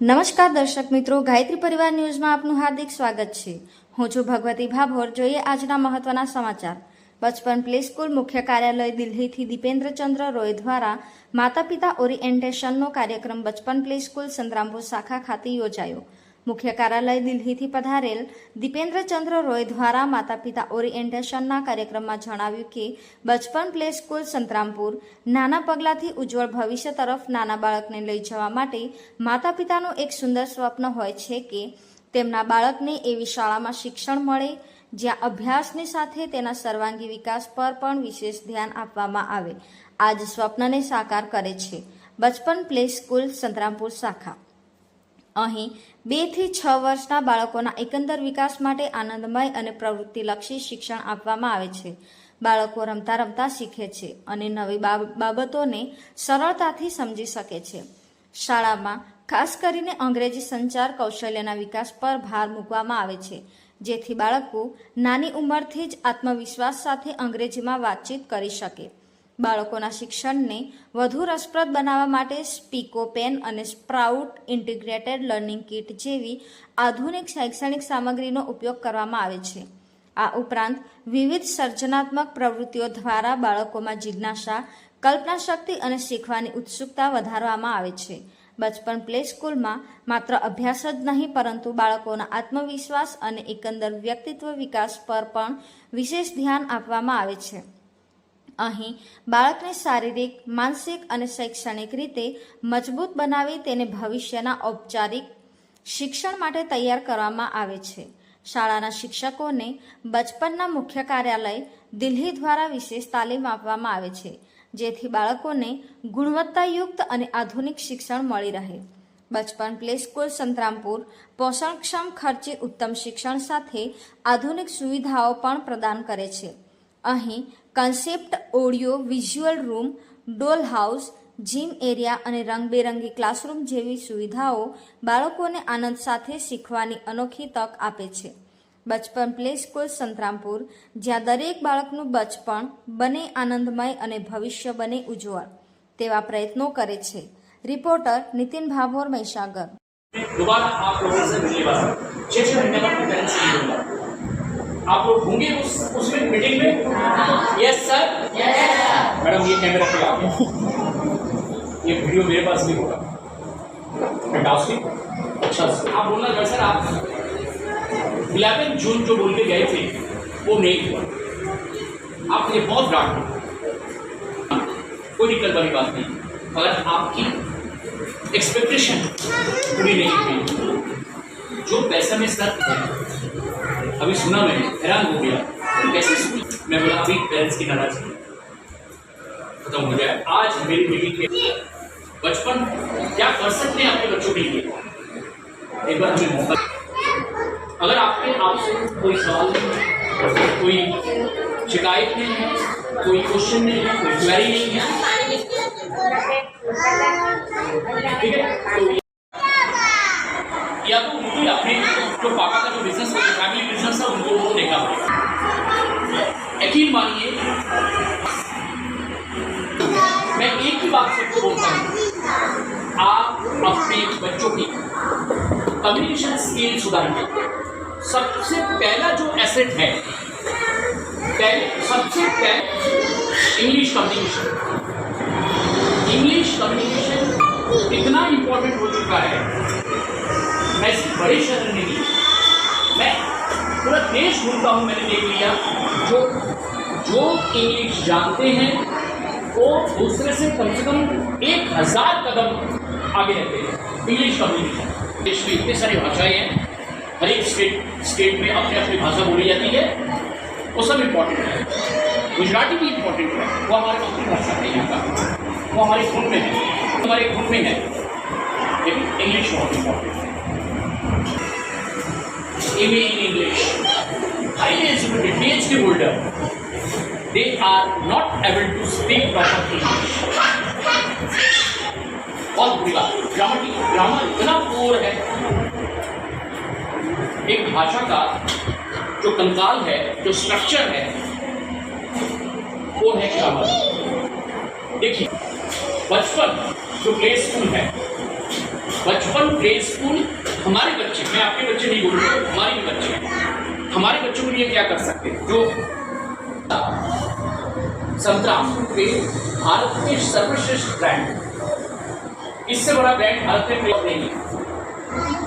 નમસ્કાર દર્શક મિત્રો, ગાયત્રી પરિવાર ન્યૂઝમાં આપનું હાર્દિક સ્વાગત છે। હું છું ભગવતી ભાભોર। જોઈએ આજના મહત્વના સમાચાર। બચપન પ્લે સ્કૂલ મુખ્ય કાર્યાલય દિલ્હીથી દીપેન્દ્રચંદ્ર રોય દ્વારા માતા પિતા ઓરિએન્ટેશનનો કાર્યક્રમ બચપન પ્લે સ્કૂલ સંતરામપુર શાખા ખાતે યોજાયો। મુખ્ય કાર્યાલય દિલ્હીથી પધારેલ દીપેન્દ્રચંદ્ર રોય દ્વારા માતા પિતા ઓરિએન્ટેશનના કાર્યક્રમમાં જણાવ્યું કે બચપન પ્લે સ્કૂલ સંતરામપુર નાના પગલાંથી ઉજ્જવળ ભવિષ્ય તરફ નાના બાળકને લઈ જવા માટે માતા પિતાનું એક સુંદર સ્વપ્ન હોય છે કે તેમના બાળકને એવી શાળામાં શિક્ષણ મળે જ્યાં અભ્યાસની સાથે તેના સર્વાંગી વિકાસ પર પણ વિશેષ ધ્યાન આપવામાં આવે। આ જ સ્વપ્નને સાકાર કરે છે બચપન પ્લે સ્કૂલ સંતરામપુર શાખા। અહીં 2 થી 6 વર્ષના બાળકોના એકંદર વિકાસ માટે આનંદમય અને પ્રવૃત્તિલક્ષી શિક્ષણ આપવામાં આવે છે। બાળકો રમતા રમતા શીખે છે અને નવી બાબતોને સરળતાથી સમજી શકે છે। શાળામાં ખાસ કરીને અંગ્રેજી સંચાર કૌશલ્યના વિકાસ પર ભાર મૂકવામાં આવે છે, જેથી બાળકો નાની ઉંમરથી જ આત્મવિશ્વાસ સાથે અંગ્રેજીમાં વાતચીત કરી શકે। બાળકોના શિક્ષણને વધુ રસપ્રદ બનાવવા માટે સ્પીકો પેન અને સ્પ્રાઉટ ઇન્ટિગ્રેટેડ લર્નિંગ કિટ જેવી આધુનિક શૈક્ષણિક સામગ્રીનો ઉપયોગ કરવામાં આવે છે। આ ઉપરાંત વિવિધ સર્જનાત્મક પ્રવૃત્તિઓ દ્વારા બાળકોમાં જિજ્ઞાસા, કલ્પના શક્તિ અને શીખવાની ઉત્સુકતા વધારવામાં આવે છે। બચપન પ્લે સ્કૂલમાં માત્ર અભ્યાસ જ નહીં પરંતુ બાળકોના આત્મવિશ્વાસ અને એકંદર વ્યક્તિત્વ વિકાસ પર પણ વિશેષ ધ્યાન આપવામાં આવે છે। અહીં બાળકને શારીરિક, માનસિક અને શૈક્ષણિક રીતે મજબૂત બનાવી તેને ભવિષ્યના ઔપચારિક શિક્ષણ માટે તૈયાર કરવામાં આવે છે। શાળાના શિક્ષકોને બચપનના મુખ્ય કાર્યાલય દિલ્હી દ્વારા વિશેષ તાલીમ આપવામાં આવે છે, જેથી બાળકોને ગુણવત્તાયુક્ત અને આધુનિક શિક્ષણ મળી રહે। બચપન પ્લે સ્કૂલ સંતરામપુર પોષણક્ષમ ખર્ચે ઉત્તમ શિક્ષણ સાથે આધુનિક સુવિધાઓ પણ પ્રદાન કરે છે। અહીં કન્સેપ્ટ ઓડિયો વિઝ્યુઅલ રૂમ, ડોલ હાઉસ, જીમ એરિયા અને રંગબેરંગી ક્લાસરૂમ જેવી સુવિધાઓ બાળકોને આનંદ સાથે શીખવાની અનોખી તક આપે છે। બચપન પ્લે સ્કૂલ સંતરામપુર, જ્યાં દરેક બાળકનું બચપણ બને આનંદમય અને ભવિષ્ય બને ઉજ્જવળ, તેવા પ્રયત્નો કરે છે। રિપોર્ટર नितिन भाभोर, महीसागर। दोबारा आप लोगों से मिलने वाला 6 महीने बाद पेरेंट्स मीटिंग होगा। आप लोग होंगे उसमें मीटिंग में? Yes sir. मैडम ये कैमरा पे आके ये वीडियो मेरे पास भी होगा। फैंटास्टिक। अच्छा आप बोलना कर सर, आप 11 जून जो बोल के गए थे वो नहीं हुआ। आप मुझे बहुत डांट, कोई दिक्कत वाली बात नहीं। अगर आपकी एक्सपेक्टेशन पूरी नहीं हुई, जो पैसा में सर अभी सुना, मैं हैरान हो गया कैसे सुनी। मैं बोला अभी पेरेंट्स की नाराजगी खत्म हो जाए। आज मेरी मीटिंग में बचपन क्या कर सकते हैं आपके बच्चों के लिए, एक बार हमें मौका। अगर आपसे कोई सवाल नहीं है, कोई शिकायत नहीं है, कोई क्वेश्चन नहीं है, कोई क्वेरी नहीं है, ठीक है, तो या तो उनकी अपने जो पापा का जो बिजनेस है, फैमिली बिजनेस है, उनको वो देखा पड़ेगा। यकीन मानिए, मैं एक ही बात सबको बोलता हूँ, आप अपने बच्चों की कम्युनिकेशन स्किल सुधारिए। सबसे पहला जो एसेट है, सबसे पहले इंग्लिश कम्युनिकेशन। इंग्लिश कम्युनिकेशन इतना इम्पोर्टेंट हो चुका है, मैं सिर्फ बड़े शहर में नहीं, मैं पूरा देश घूमता हूँ। मैंने देख लिया जो इंग्लिश जानते हैं वो दूसरे से कम 1000 कदम आगे रहते हैं। इंग्लिश कम्युनिकेशन, देश में इतनी सारी भाषाएं हैं, हर एक स्टेट में अपनी अपनी भाषा बोली जाती है, वो सब इम्पोर्टेंट है। गुजराती भी इम्पोर्टेंट है, वो हमारे मातृभाषा है, यहाँ का वो हमारे खून में है, हमारे खून में है, लेकिन इंग्लिश बहुत इम्पोर्टेंट है। MA in English, highly educated, PhD holder, they are not able to speak proper English। बहुत बुरी बात, ग्रामर इतना पोर है। एक भाषा का जो कंकाल है, जो स्ट्रक्चर है, वो है ग्रामर। देखिए बचपन जो प्ले स्कूल है बचपन प्ले स्कूल हमारे बच्चे, मैं आपके बच्चे नहीं बोल रहा हूँ, हमारे भी बच्चे हैं, हमारे बच्चों के लिए क्या कर सकते हैं? जो संतराम पे भारत के सर्वश्रेष्ठ ब्रांड, इससे बड़ा ब्रांड भारत में नहीं है।